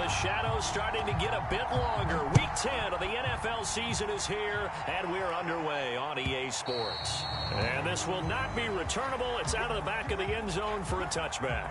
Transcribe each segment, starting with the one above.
the shadows starting to get a bit longer. Week 10 of the NFL season is here, and we're underway on EA Sports. And this will not be returnable. It's out of the back of the end zone for a touchback.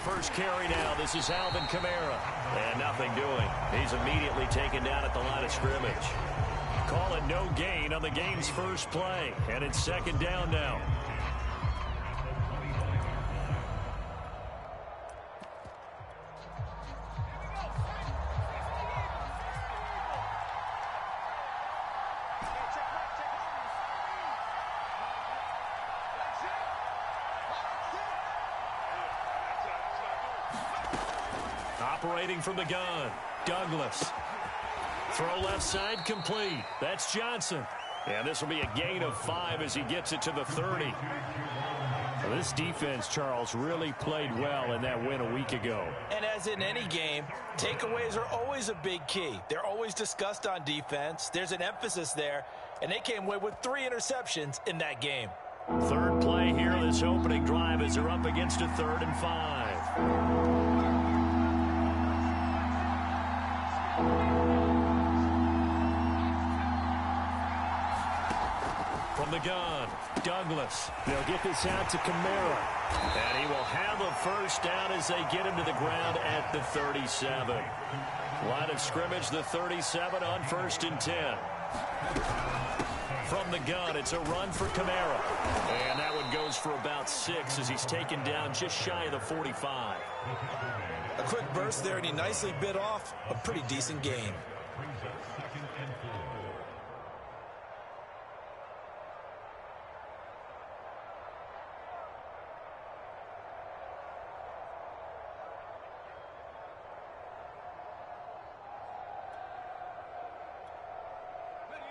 First carry now. This is Alvin Kamara. And nothing doing. He's immediately taken down at the line of scrimmage. Call it no gain on the game's first play. And it's second down now. Operating from the gun, Douglas. Throw left side complete. That's Johnson. And this will be a gain of 5 as he gets it to the 30. Well, this defense, Charles, really played well in that win a week ago. And as in any game, takeaways are always a big key. They're always discussed on defense. There's an emphasis there, and they came away with 3 interceptions in that game. Third play here, this opening drive as they're up against a 3rd and 5. From the gun, Douglas. They'll get this out to Kamara. And he will have a first down as they get him to the ground at the 37. Line of scrimmage, the 37 on 1st and 10. From the gun, it's a run for Kamara. And that one goes for about 6 as he's taken down just shy of the 45. A quick burst there, and he nicely bit off a pretty decent gain.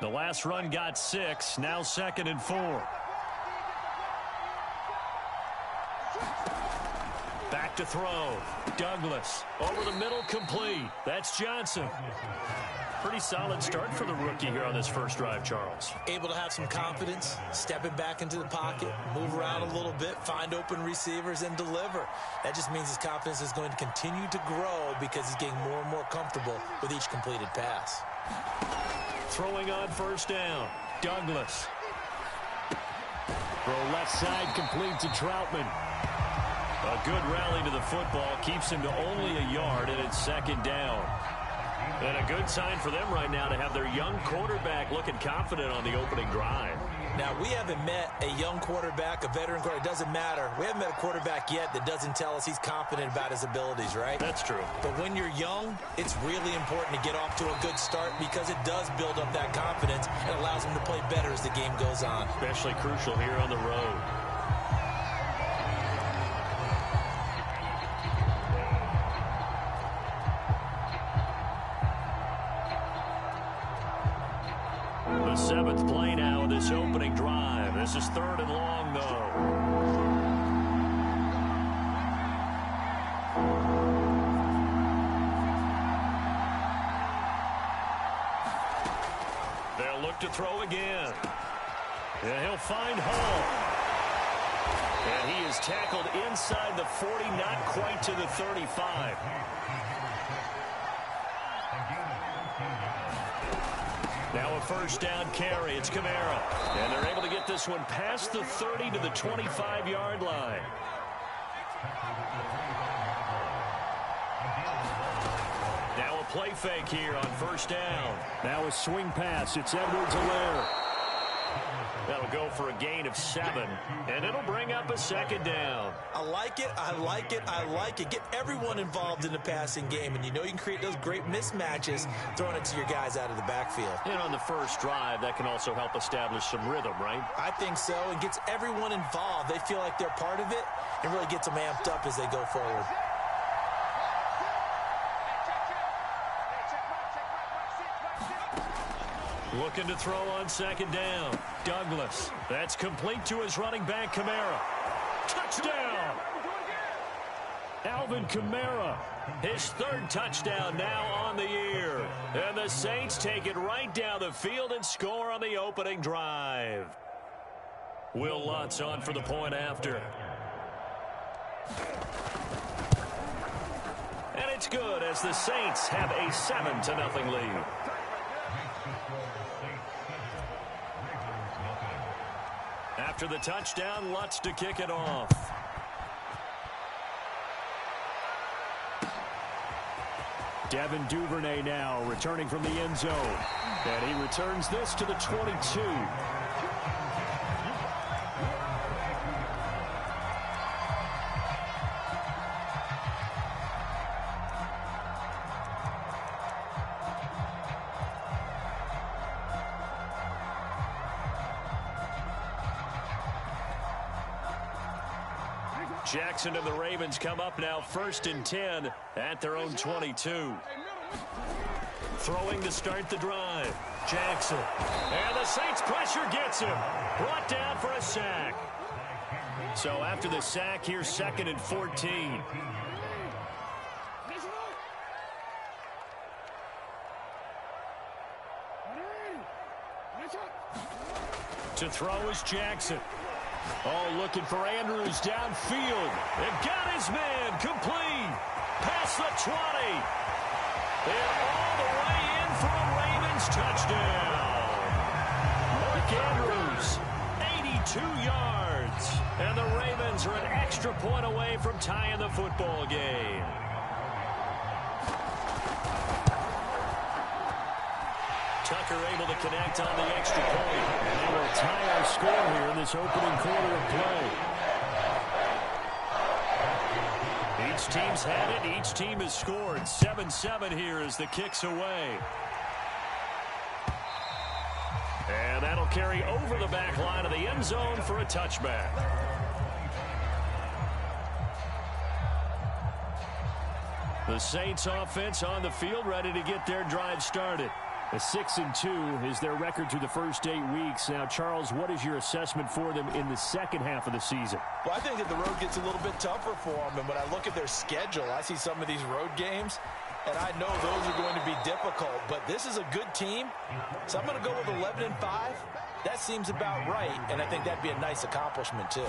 The last run got 6, now 2nd and 4. Back to throw. Douglas over the middle, complete. That's Johnson. Pretty solid start for the rookie here on this first drive, Charles. Able to have some confidence, stepping back into the pocket, move around a little bit, find open receivers, and deliver. That just means his confidence is going to continue to grow because he's getting more and more comfortable with each completed pass. Throwing on first down, Douglas. Throw left side complete to Troutman. A good rally to the football keeps him to only a yard, and it's 2nd down. And a good sign for them right now to have their young quarterback looking confident on the opening drive. Now, we haven't met a young quarterback, a veteran quarterback. It doesn't matter. We haven't met a quarterback yet that doesn't tell us he's confident about his abilities, right? That's true. But when you're young, it's really important to get off to a good start because it does build up that confidence and allows him to play better as the game goes on. Especially crucial here on the road. The 7th play now in this opening drive. This is 3rd and long, though. They'll look to throw again. And he'll find Hall. And he is tackled inside the 40, not quite to the 35. Now a first down carry. It's Kamara. And they're able to get this one past the 30 to the 25-yard line. Now a play fake here on first down. Now a swing pass. It's Edwards-Helaire. That'll go for a gain of 7, and it'll bring up a second down. I like it, I like it, I like it. Get everyone involved in the passing game, and you know you can create those great mismatches throwing it to your guys out of the backfield. And on the first drive, that can also help establish some rhythm, right? I think so, and gets everyone involved. They feel like they're part of it, and really gets them amped up as they go forward. Looking to throw on second down. Douglas. That's complete to his running back, Kamara. Touchdown! Alvin Kamara. His 3rd touchdown now on the year. And the Saints take it right down the field and score on the opening drive. Will Lutz on for the point after. And it's good as the Saints have a 7-0 lead. After the touchdown, Lutz to kick it off. Devin Duvernay now returning from the end zone. And he returns this to the 22. Jackson and the Ravens come up now 1st and 10 at their own 22. Throwing to start the drive. Jackson. And the Saints pressure gets him. Brought down for a sack. So after the sack, here's 2nd and 14. To throw is Jackson. Oh, looking for Andrews downfield. And got his man complete. Past the 20. And all the way in for a Ravens touchdown. Mark Andrews, 82 yards. And the Ravens are an extra point away from tying the football game. Tucker able to connect on the extra point. And they will tie our score here in this opening quarter of play. Each team's had it. Each team has scored. 7-7 here as the kick's away. And that'll carry over the back line of the end zone for a touchback. The Saints offense on the field ready to get their drive started. A 6-2 is their record through the first 8 weeks. Now, Charles, what is your assessment for them in the second half of the season? Well, I think that the road gets a little bit tougher for them. And when I look at their schedule, I see some of these road games, and I know those are going to be difficult. But this is a good team, so I'm going to go with 11-5. That seems about right, and I think that'd be a nice accomplishment, too.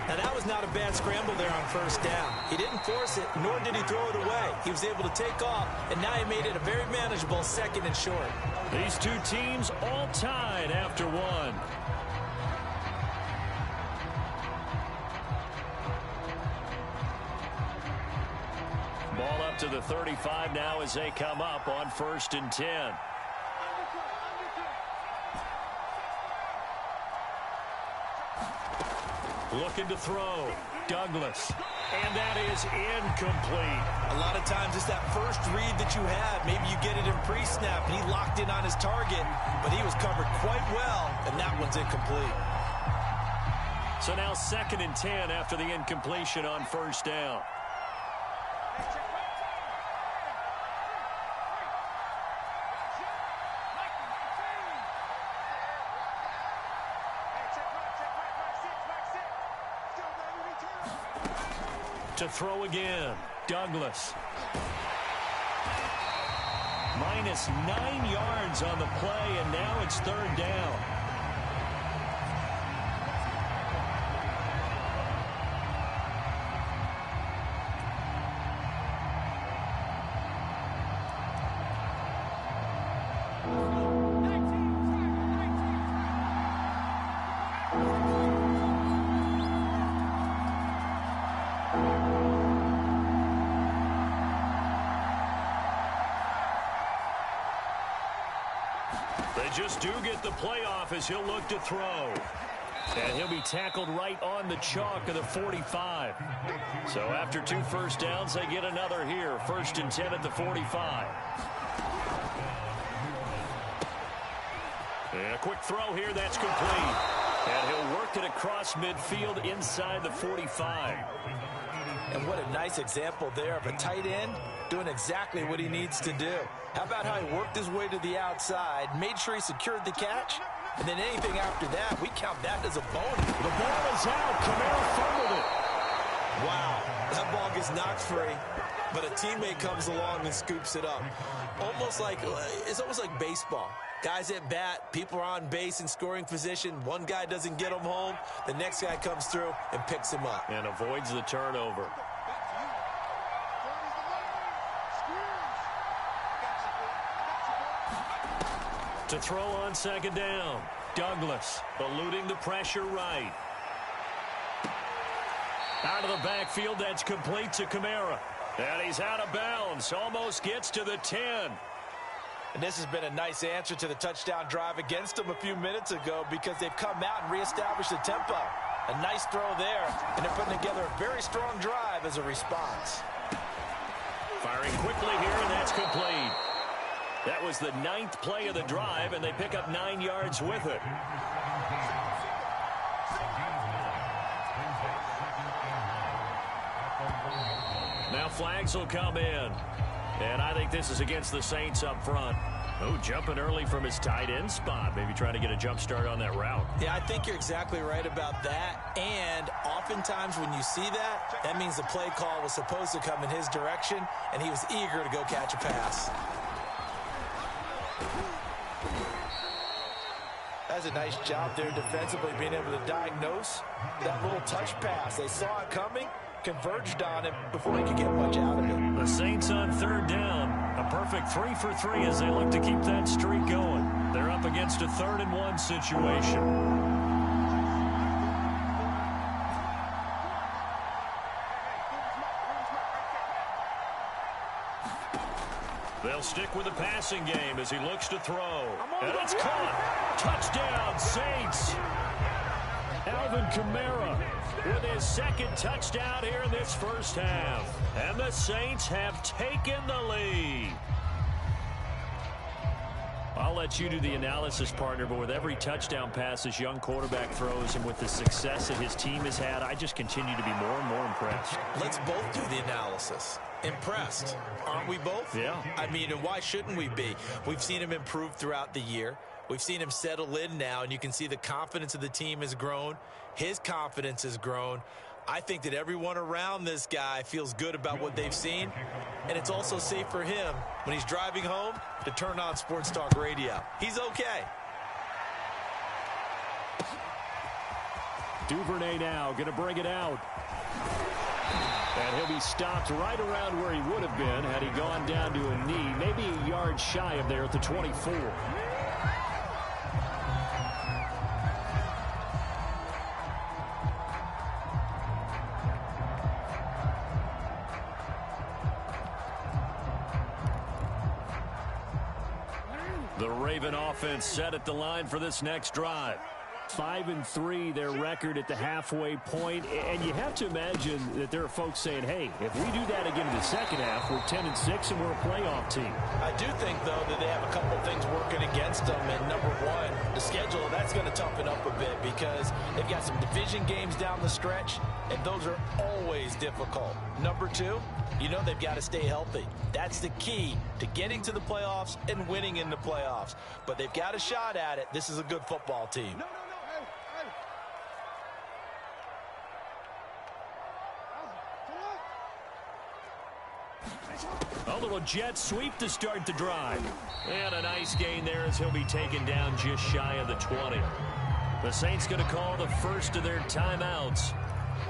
Now, that was not a bad scramble there on first down. He didn't force it, nor did he throw it away. He was able to take off, and now he made it a very manageable 2nd and short. These two teams all tied after one. Ball up to the 35 now as they come up on 1st and 10. Looking to throw. Douglas. And that is incomplete. A lot of times it's that first read that you have. Maybe you get it in pre-snap, and he locked in on his target, but he was covered quite well, and that one's incomplete. So now 2nd and 10 after the incompletion on first down. To throw again. Douglas. Minus 9 yards on the play, and now it's 3rd down. They just do get the playoff as he'll look to throw. And he'll be tackled right on the chalk of the 45. So after 2 first downs, they get another here. 1st and 10 at the 45. And a quick throw here, that's complete. And he'll work it across midfield inside the 45. And what a nice example there of a tight end doing exactly what he needs to do. How about how he worked his way to the outside, made sure he secured the catch, and then anything after that, we count that as a bonus. The ball is out. Kamara fumbled it. Wow, that ball gets knocked free, but a teammate comes along and scoops it up. It's almost like baseball. Guys at bat, people are on base in scoring position. One guy doesn't get him home. The next guy comes through and picks him up. And avoids the turnover. To throw on 2nd down. Douglas eluding the pressure right. Out of the backfield, that's complete to Kamara. And he's out of bounds. Almost gets to the 10. And this has been a nice answer to the touchdown drive against them a few minutes ago because they've come out and reestablished the tempo. A nice throw there, and they're putting together a very strong drive as a response. Firing quickly here, and that's complete. That was the 9th play of the drive, and they pick up 9 yards with it. Now flags will come in. And I think this is against the Saints up front. Oh, jumping early from his tight end spot. Maybe trying to get a jump start on that route. Yeah, I think you're exactly right about that. And oftentimes when you see that, that means the play call was supposed to come in his direction, and he was eager to go catch a pass. That's a nice job there defensively, being able to diagnose that little touch pass. They saw it coming, converged on him before he could get much out of it. The Saints on 3rd down. A perfect 3 for 3 as they look to keep that streak going. They're up against a 3rd and 1 situation. They'll stick with the passing game as he looks to throw. And it's caught. Touchdown, Saints. Alvin Kamara with his 2nd touchdown here in this 1st half. And the Saints have taken the lead. I'll let you do the analysis, partner, but with every touchdown pass this young quarterback throws and with the success that his team has had, I just continue to be more and more impressed. Let's both do the analysis. Impressed, aren't we both? Yeah. I mean, and why shouldn't we be? We've seen him improve throughout the year. We've seen him settle in now, and you can see the confidence of the team has grown. His confidence has grown. I think that everyone around this guy feels good about what they've seen, and it's also safe for him when he's driving home to turn on Sports Talk Radio. He's okay. Duvernay now going to bring it out. And he'll be stopped right around where he would have been had he gone down to a knee, maybe a yard shy of there at the 24. The Raven offense set at the line for this next drive. 5-3, their record at the halfway point, and you have to imagine that there are folks saying, hey, if we do that again in the second half, we're 10-6 and we're a playoff team. I do think, though, that they have a couple of things working against them, and number one, the schedule, that's going to toughen up a bit because they've got some division games down the stretch, and those are always difficult. Number two, you know they've got to stay healthy. That's the key to getting to the playoffs and winning in the playoffs. But they've got a shot at it. This is a good football team. A little jet sweep to start the drive. And a nice gain there as he'll be taken down just shy of the 20. The Saints going to call the first of their timeouts.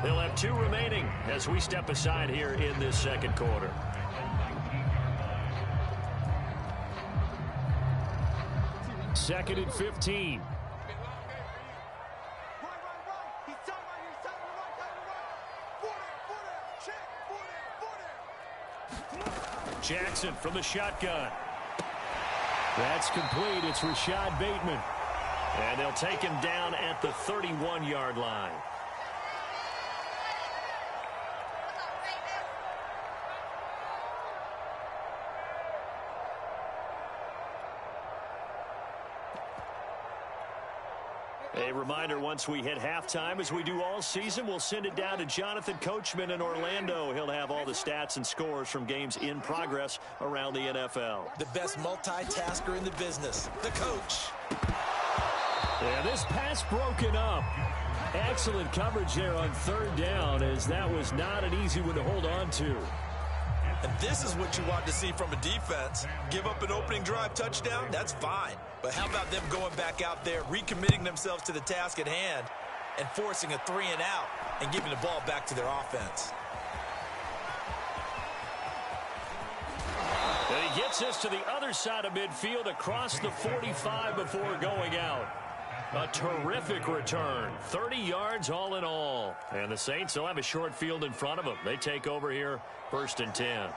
They'll have 2 remaining as we step aside here in this second quarter. Second and 15. Jackson from the shotgun. That's complete. It's Rashad Bateman. And they'll take him down at the 31-yard line. A reminder, once we hit halftime, as we do all season, we'll send it down to Jonathan Coachman in Orlando. He'll have all the stats and scores from games in progress around the NFL. The best multitasker in the business, the coach. Yeah, this pass broken up. Excellent coverage there on third down, as that was not an easy one to hold on to. And this is what you want to see from a defense. Give up an opening drive touchdown, that's fine. But how about them going back out there, recommitting themselves to the task at hand, and forcing a 3-and-out and giving the ball back to their offense. And he gets us to the other side of midfield across the 45 before going out. A terrific return. 30 yards all in all. And the Saints will have a short field in front of them. They take over here, 1st and 10.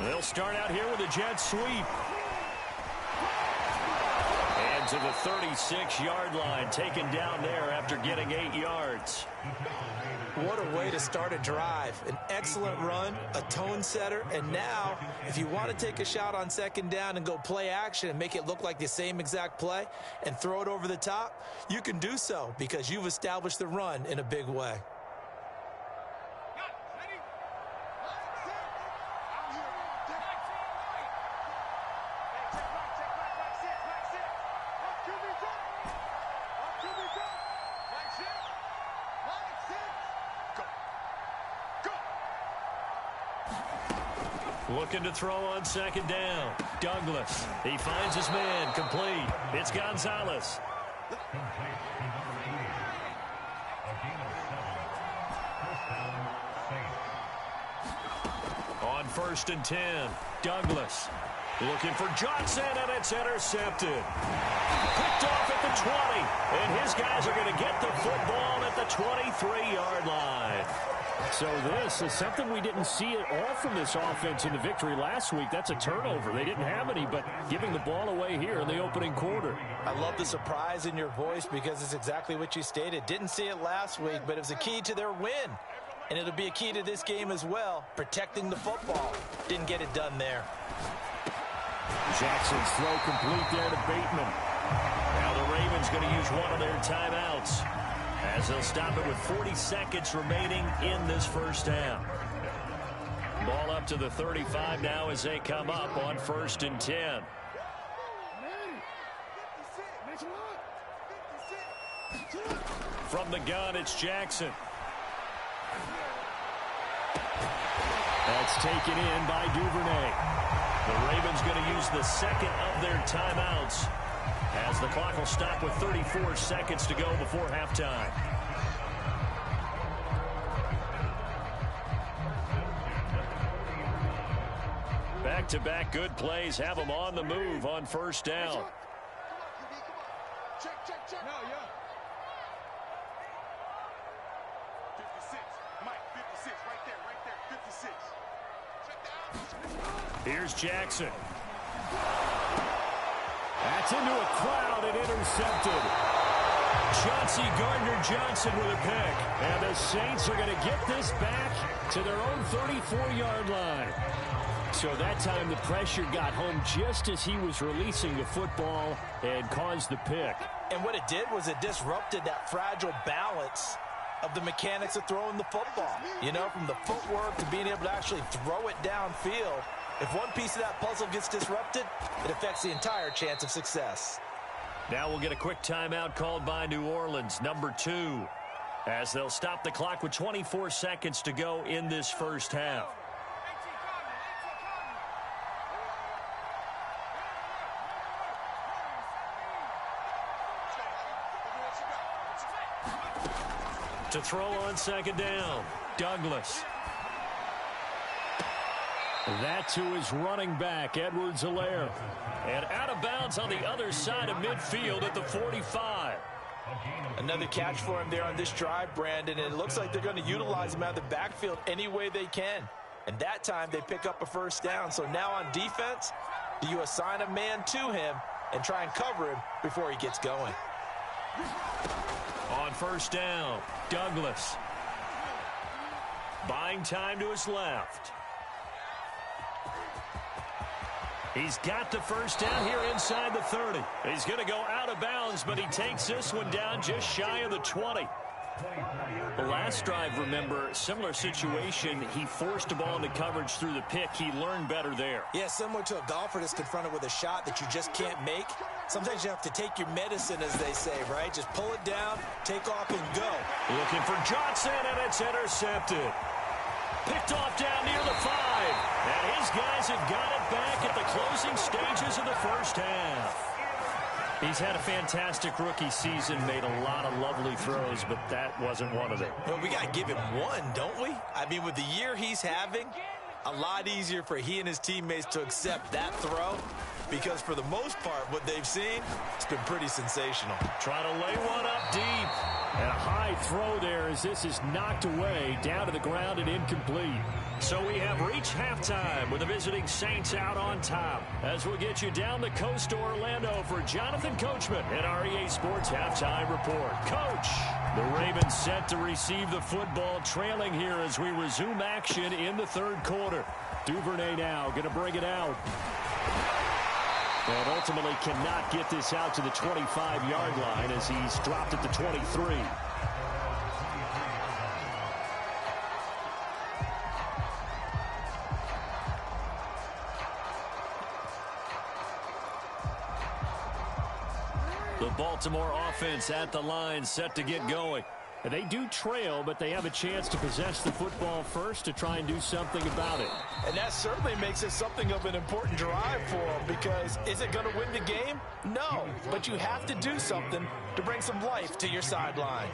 They'll start out here with a jet sweep. And to the 36-yard line, taken down there after getting 8 yards. What a way to start a drive. An excellent run, a tone setter, and now, if you want to take a shot on 2nd down and go play action and make it look like the same exact play and throw it over the top, you can do so because you've established the run in a big way. Looking to throw on 2nd down. Douglas. He finds his man. Complete. It's Gonzalez. On 1st and 10. Douglas. Looking for Johnson, and it's intercepted. Picked off at the 20. And his guys are going to get the football at the 23-yard line. So this is something we didn't see at all from this offense in the victory last week. That's a turnover. They didn't have any, but giving the ball away here in the opening quarter. I love the surprise in your voice because it's exactly what you stated. Didn't see it last week, but it was a key to their win. And it'll be a key to this game as well, protecting the football. Didn't get it done there. Jackson's throw complete there to Bateman. Now the Ravens going to use one of their timeouts, as they'll stop it with 40 seconds remaining in this first half. Ball up to the 35 now as they come up on 1st and 10. From the gun, it's Jackson. That's taken in by Duvernay. The Ravens going to use the second of their timeouts, as the clock will stop with 34 seconds to go before halftime. Back-to-back good plays have them on the move on 1st down. Check. No, yeah. 56. Mike, 56. Right there. 56. Check down. Here's Jackson. That's into a crowd and intercepted. Chauncey Gardner-Johnson with a pick. And the Saints are going to get this back to their own 34-yard line. So that time the pressure got home just as he was releasing the football and caused the pick. And what it did was it disrupted that fragile balance of the mechanics of throwing the football. You know, from the footwork to being able to actually throw it downfield. If one piece of that puzzle gets disrupted, it affects the entire chance of success. Now we'll get a quick timeout called by New Orleans, number 2, as they'll stop the clock with 24 seconds to go in this first half. To throw on 2nd down, Douglas. That to his running back, Edwards-Helaire. And out of bounds on the other side of midfield at the 45. Another catch for him there on this drive, Brandon. And it looks like they're going to utilize him out of the backfield any way they can. And that time they pick up a first down. So now on defense, do you assign a man to him and try and cover him before he gets going? On first down, Douglas. Buying time to his left. He's got the first down here inside the 30. He's going to go out of bounds, but he takes this one down just shy of the 20. The last drive, remember, similar situation. He forced the ball into coverage through the pick. He learned better there. Yeah, similar to a golfer that's confronted with a shot that you just can't make. Sometimes you have to take your medicine, as they say, right? Just pull it down, take off, and go. Looking for Johnson, and it's intercepted. Picked off down near the 5. And his guys have got it back at the closing stages of the first half. He's had a fantastic rookie season, made a lot of lovely throws, but that wasn't one of them. Well, we got to give him one, don't we? I mean, with the year he's having, a lot easier for he and his teammates to accept that throw, because for the most part, what they've seen, it's been pretty sensational. Trying to lay one up deep. And a high throw there as this is knocked away, down to the ground and incomplete. So we have reached halftime with the visiting Saints out on top. As we'll get you down the coast to Orlando for Jonathan Coachman at our EA Sports Halftime Report. Coach, the Ravens set to receive the football, trailing here as we resume action in the third quarter. Duvernay now going to bring it out. And ultimately cannot get this out to the 25-yard line as he's dropped at the 23. The Baltimore offense at the line, set to get going. And they do trail, but they have a chance to possess the football first to try and do something about it. And that certainly makes it something of an important drive for them, because is it going to win the game? No, but you have to do something to bring some life to your sideline.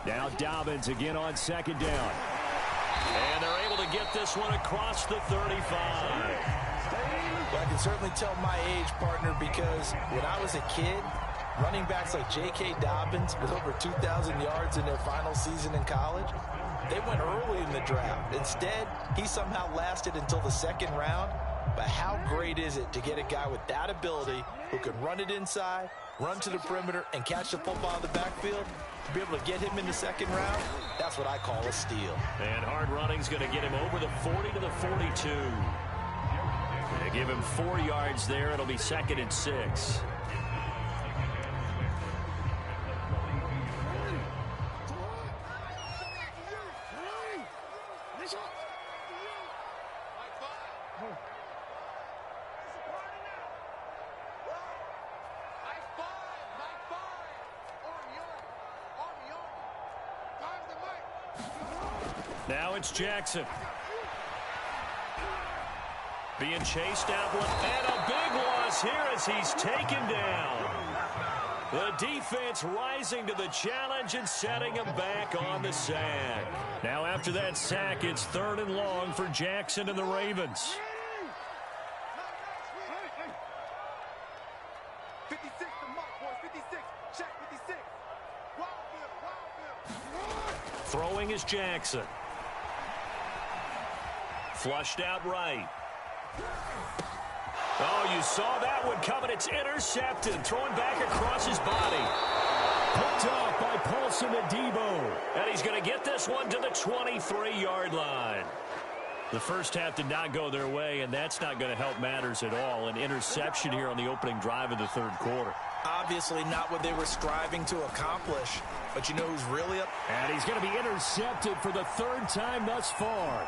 Now Dobbins again on second down. And they're able to get this one across the 35. Well, I can certainly tell my age, partner, because when I was a kid, running backs like J.K. Dobbins with over 2,000 yards in their final season in college, they went early in the draft. Instead, he somehow lasted until the second round. But how great is it to get a guy with that ability who can run it inside, run to the perimeter, and catch the football in the backfield? To be able to get him in the second round, that's what I call a steal. And hard running's going to get him over the 40 to the 42. They give him 4 yards there. It'll be 2nd and 6. Now it's Jackson. Being chased out, and a big loss here as he's taken down. The defense rising to the challenge and setting him back on the sack. Now after that sack, it's 3rd and long for Jackson and the Ravens. 56 to mark, boys. 56. Check 56. Wild. Throwing is Jackson. Flushed out right. Oh, you saw that one coming. It's intercepted. Throwing back across his body. Picked off by Paulson Adebo. And he's going to get this one to the 23-yard line. The first half did not go their way, and that's not going to help matters at all. An interception here on the opening drive of the third quarter. Obviously not what they were striving to accomplish. But you know who's really up? And he's going to be intercepted for the 3rd time thus far.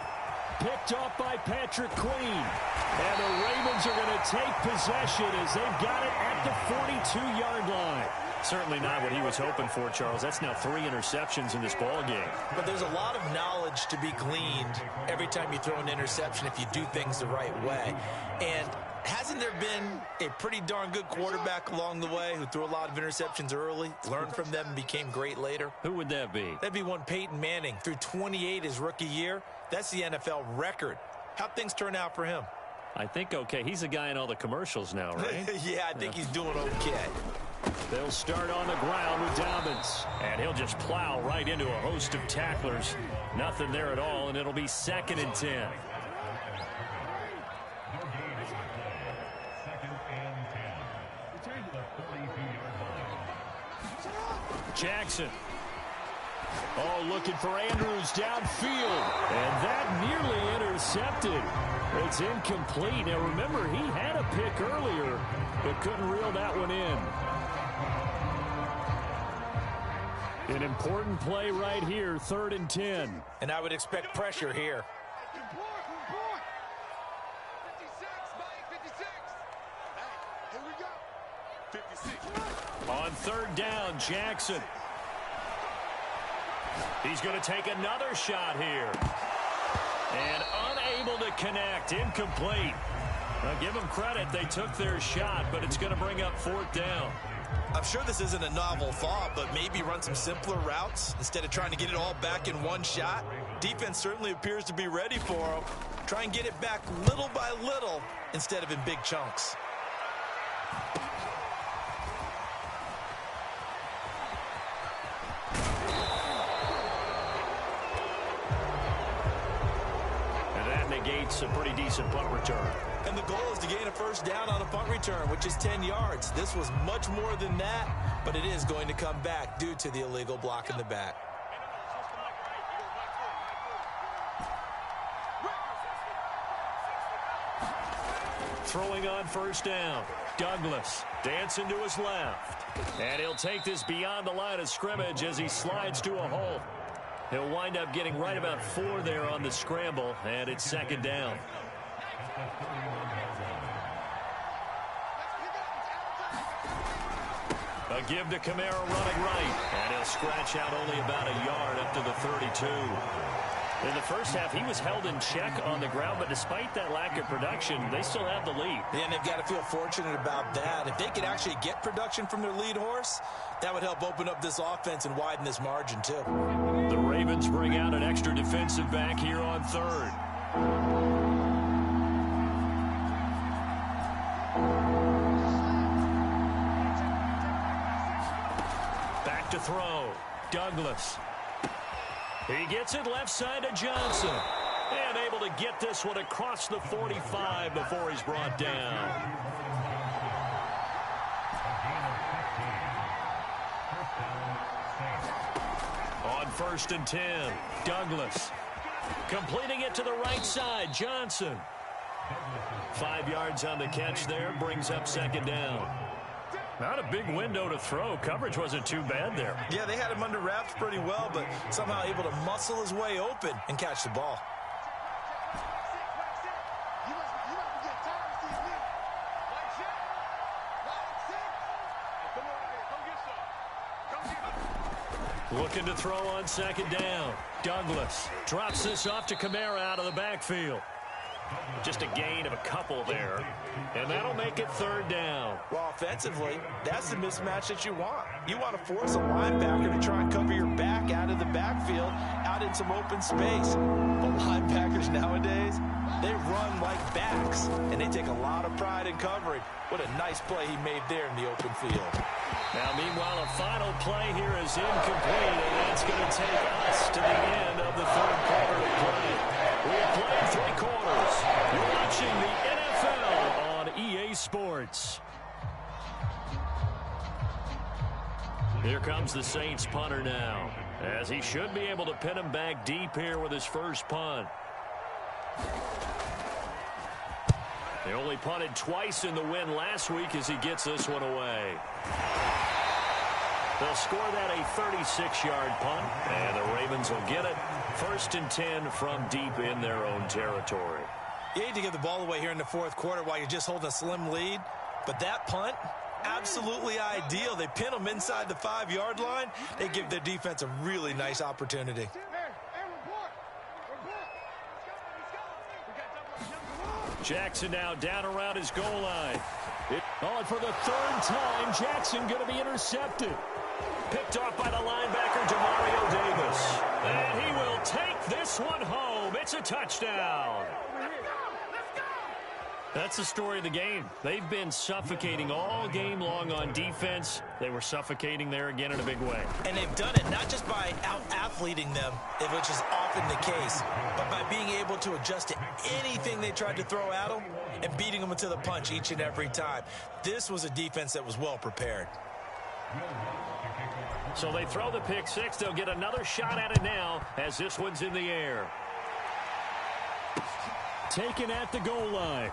Picked off by Patrick Queen. And the Ravens are going to take possession as they've got it at the 42-yard line. Certainly not what he was hoping for, Charles. That's now 3 interceptions in this ball game. But there's a lot of knowledge to be gleaned every time you throw an interception if you do things the right way. And hasn't there been a pretty darn good quarterback along the way who threw a lot of interceptions early, learned from them, and became great later? Who would that be? That'd be one Peyton Manning. Threw 28 his rookie year. That's the NFL record. How'd things turn out for him? I think okay. He's a guy in all the commercials now, right? Yeah, I think he's doing okay. They'll start on the ground with Dobbins. And he'll just plow right into a host of tacklers. Nothing there at all, and it'll be 2nd and 10. Jackson. Oh, looking for Andrews downfield. And that nearly intercepted. It's incomplete. Now, remember, he had a pick earlier, but couldn't reel that one in. An important play right here, 3rd and 10. And I would expect pressure here. 56. On 3rd down, Jackson. He's going to take another shot here. And unable to connect, incomplete. Now, give them credit, they took their shot, but it's going to bring up 4th down. I'm sure this isn't a novel thought, but maybe run some simpler routes instead of trying to get it all back in one shot. Defense certainly appears to be ready for them. Try and get it back little by little instead of in big chunks. And that negates a pretty decent punt return. And the goal is to gain a 1st down on a punt return, which is 10 yards. This was much more than that, but it is going to come back due to the illegal block in the back. Throwing on 1st down. Douglas dancing to his left. And he'll take this beyond the line of scrimmage as he slides to a hole. He'll wind up getting right about 4 there on the scramble, and it's 2nd down. A give to Kamara running right. And he'll scratch out only about a yard up to the 32. In the first half, he was held in check on the ground, but despite that lack of production, they still have the lead. Yeah, and they've got to feel fortunate about that. If they could actually get production from their lead horse, that would help open up this offense and widen this margin, too. The Ravens bring out an extra defensive back here on 3rd. Back to throw. Douglas. He gets it left side to Johnson. And able to get this one across the 45 before he's brought down. On 1st and 10, Douglas. Completing it to the right side, Johnson. 5 yards on the catch there, brings up 2nd down. Not a big window to throw. Coverage wasn't too bad there. Yeah, they had him under wraps pretty well, but somehow able to muscle his way open and catch the ball. Looking to throw on 2nd down. Douglas drops this off to Kamara out of the backfield. Just a gain of a couple there. And that'll make it 3rd down. Well, offensively, that's the mismatch that you want. You want to force a linebacker to try and cover your back out of the backfield, out in some open space. But linebackers nowadays, they run like backs, and they take a lot of pride in covering. What a nice play he made there in the open field. Now, meanwhile, a final play here is incomplete, and that's going to take us to the end of the 3rd quarter of play. We have played 3 quarters. You're watching the NFL on EA Sports. Here comes the Saints punter now, as he should be able to pin him back deep here with his first punt. They only punted twice in the win last week as he gets this one away. They'll score that a 36-yard punt, and the Ravens will get it. 1st and 10 from deep in their own territory. You hate to give the ball away here in the 4th quarter while you're just holding a slim lead, but that punt, absolutely ideal. They pin them inside the 5-yard line. They give their defense a really nice opportunity. Jackson now down around his goal line. On for the 3rd time, Jackson going to be intercepted. Picked off by the linebacker, Demario Davis. And he will take this one home. It's a touchdown. That's the story of the game. They've been suffocating all game long on defense. They were suffocating there again in a big way. And they've done it not just by out-athleting them, which is often the case, but by being able to adjust to anything they tried to throw at them and beating them into the punch each and every time. This was a defense that was well prepared. So they throw the pick six. They'll get another shot at it now as this one's in the air. Taken at the goal line.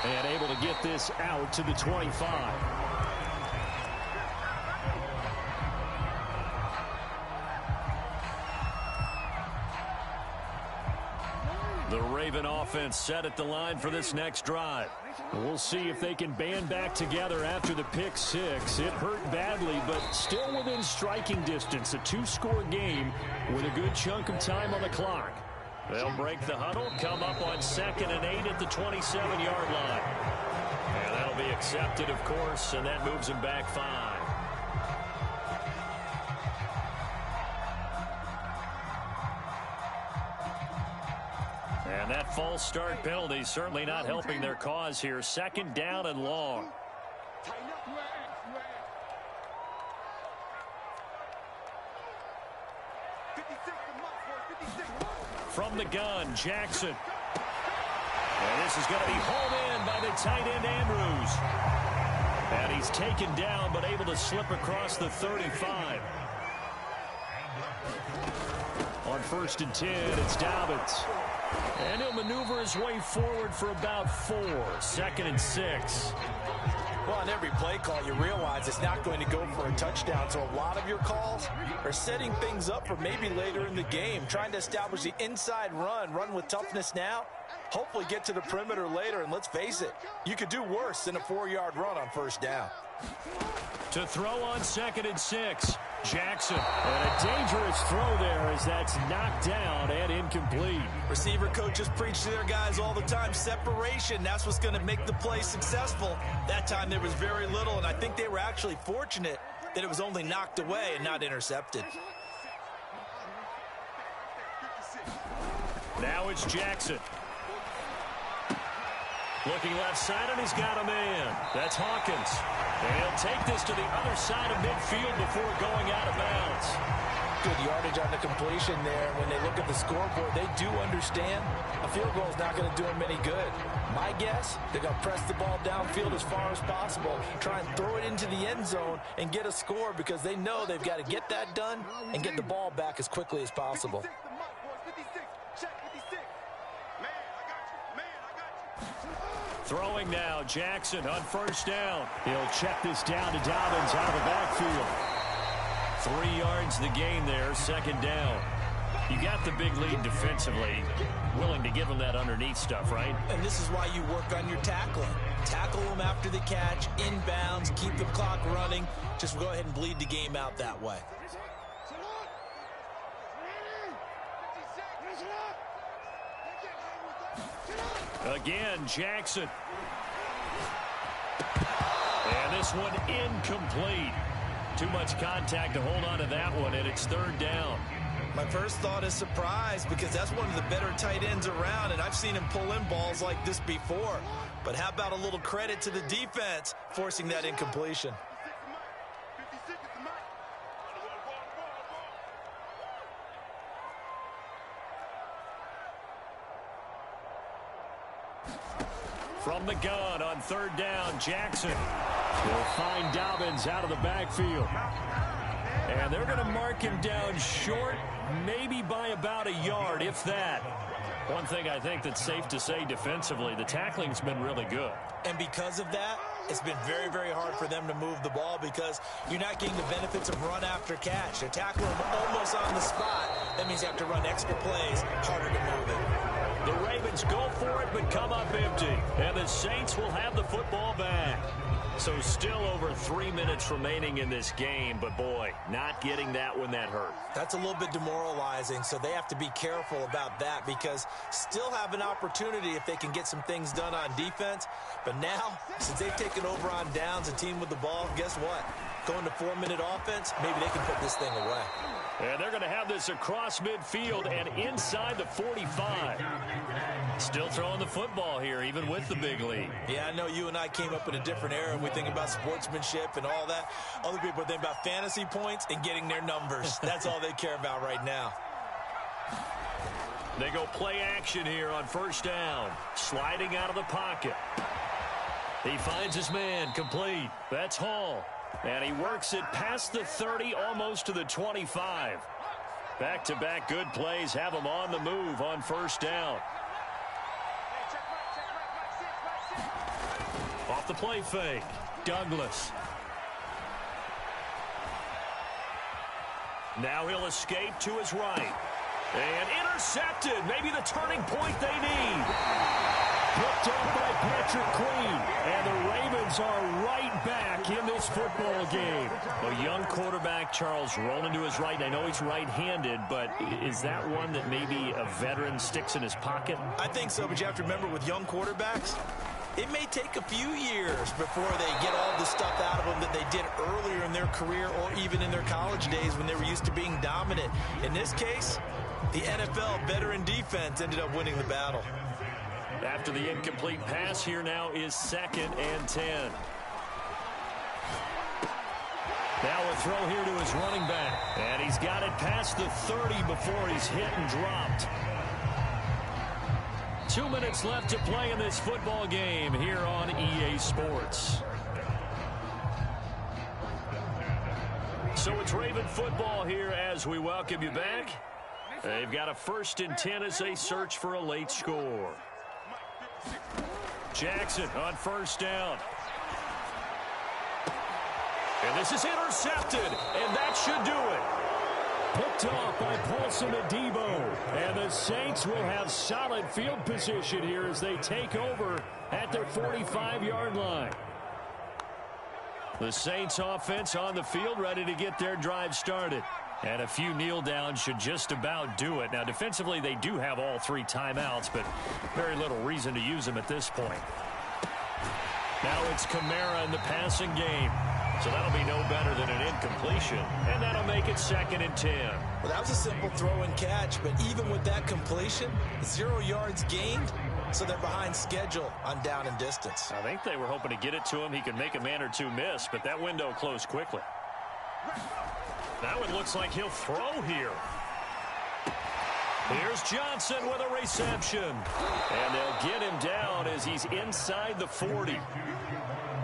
And able to get this out to the 25. The Raven offense set at the line for this next drive. We'll see if they can band back together after the pick six. It hurt badly, but still within striking distance. A two-score game with a good chunk of time on the clock. They'll break the huddle, come up on 2nd and 8 at the 27-yard line. And that'll be accepted, of course, and that moves them back 5. And that false start penalty certainly not helping their cause here. 2nd down and long. From the gun, Jackson. And this is going to be hauled in by the tight end, Andrews. And he's taken down, but able to slip across the 35. On 1st and 10, it's Dobbins. And he'll maneuver his way forward for about 4. 2nd and 6. Well, on every play call, you realize it's not going to go for a touchdown. So a lot of your calls are setting things up for maybe later in the game, trying to establish the inside run with toughness now, hopefully get to the perimeter later. And let's face it, you could do worse than a 4-yard run on 1st down. To throw on 2nd and 6, Jackson. And a dangerous throw there as that's knocked down and incomplete. Receiver coaches preach to their guys all the time. Separation, that's what's going to make the play successful. That time there was very little, and I think they were actually fortunate that it was only knocked away and not intercepted. Now it's Jackson. Looking left side, and he's got a man. That's Hawkins. And he'll take this to the other side of midfield before going out of bounds. Good yardage on the completion there. When they look at the scoreboard, they do understand a field goal is not going to do them any good. My guess, they're going to press the ball downfield as far as possible, try and throw it into the end zone and get a score because they know they've got to get that done and get the ball back as quickly as possible. Throwing now, Jackson on 1st down. He'll check this down to Dobbins out of the backfield. 3 yards the gain there, 2nd down. You got the big lead defensively. Willing to give them that underneath stuff, right? And this is why you work on your tackling. Tackle them after the catch, inbounds, keep the clock running. Just go ahead and bleed the game out that way. Again, Jackson. And this one incomplete. Too much contact to hold on to that one, and it's 3rd down. My first thought is surprise because that's one of the better tight ends around, and I've seen him pull in balls like this before. But how about a little credit to the defense forcing that incompletion? From the gun on 3rd down, Jackson will find Dobbins out of the backfield. And they're going to mark him down short, maybe by about a yard, if that. One thing I think that's safe to say defensively, the tackling's been really good. And because of that, it's been very, very hard for them to move the ball because you're not getting the benefits of run after catch. They're tackling them almost on the spot. That means you have to run extra plays, harder to move it. The Ravens go for it, but come up empty. And the Saints will have the football back. So still over 3 minutes remaining in this game, but boy, not getting that one that hurt. That's a little bit demoralizing, so they have to be careful about that because still have an opportunity if they can get some things done on defense. But now, since they've taken over on downs, a team with the ball, guess what? Going to 4-minute offense, maybe they can put this thing away. And they're going to have this across midfield and inside the 45. Still throwing the football here, even with the big lead. Yeah, I know you and I came up in a different era, and we think about sportsmanship and all that. Other people think about fantasy points and getting their numbers. That's all they care about right now. They go play action here on first down. Sliding out of the pocket. He finds his man, complete. That's Hall. And he works it past the 30, almost to the 25. Back-to-back good plays have him on the move on first down. Off the play fake, Douglas. Now he'll escape to his right. And intercepted, maybe the turning point they need. Picked up by Patrick Queen. And the Ravens are right back in this football game. A young quarterback, Charles, rolling to his right. And I know he's right-handed, but is that one that maybe a veteran sticks in his pocket? I think so, but you have to remember with young quarterbacks, it may take a few years before they get all the stuff out of them that they did earlier in their career or even in their college days when they were used to being dominant. In this case, the NFL veteran defense ended up winning the battle. After the incomplete pass, here now is 2nd and 10. Now a throw here to his running back. And he's got it past the 30 before he's hit and dropped. 2 minutes left to play in this football game here on EA Sports. So it's Raven football here as we welcome you back. They've got a 1st and 10 as they search for a late score. Jackson on first down. And this is intercepted, and that should do it. Picked off by Paulson Adebo. And the Saints will have solid field position here as they take over at their 45-yard line. The Saints offense on the field ready to get their drive started. And a few kneel downs should just about do it. Now, defensively, they do have all 3 timeouts, but very little reason to use them at this point. Now it's Kamara in the passing game. So that'll be no better than an incompletion. And that'll make it 2nd and 10. Well, that was a simple throw and catch, but even with that completion, 0 yards gained, so they're behind schedule on down and distance. I think they were hoping to get it to him. He could make a man or two miss, but that window closed quickly. Now it looks like he'll throw here. Here's Johnson with a reception. And they'll get him down as he's inside the 40.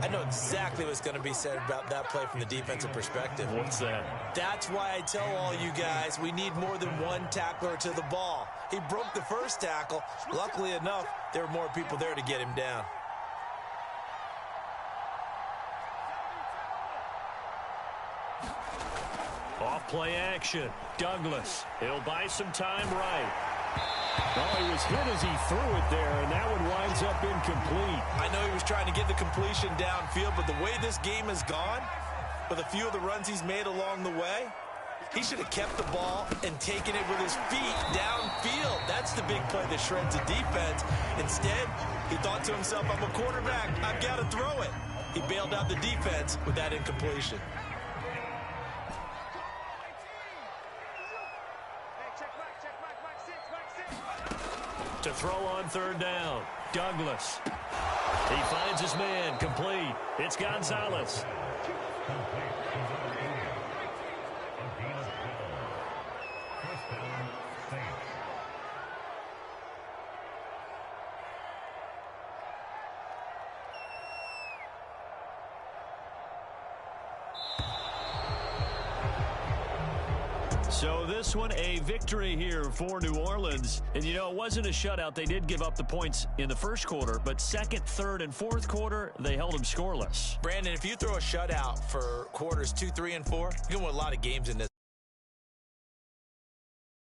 I know exactly what's going to be said about that play from the defensive perspective. What's that? That's why I tell all you guys we need more than one tackler to the ball. He broke the first tackle. Luckily enough, there were more people there to get him down. Off play action. Douglas. He'll buy some time right. Oh, he was hit as he threw it there, and that one winds up incomplete. I know he was trying to get the completion downfield, but the way this game has gone, with a few of the runs he's made along the way, he should have kept the ball and taken it with his feet downfield. That's the big play that shreds the defense. Instead, he thought to himself, I'm a quarterback. I've got to throw it. He bailed out the defense with that incompletion. To throw on 3rd down, Douglas. He finds his man, complete. It's Gonzalez. So this one, a victory here for New Orleans. And, you know, it wasn't a shutout. They did give up the points in the first quarter, but 2nd, 3rd, and 4th quarter, they held them scoreless. Brandon, if you throw a shutout for quarters 2, 3, and 4, you're going to win a lot of games in this.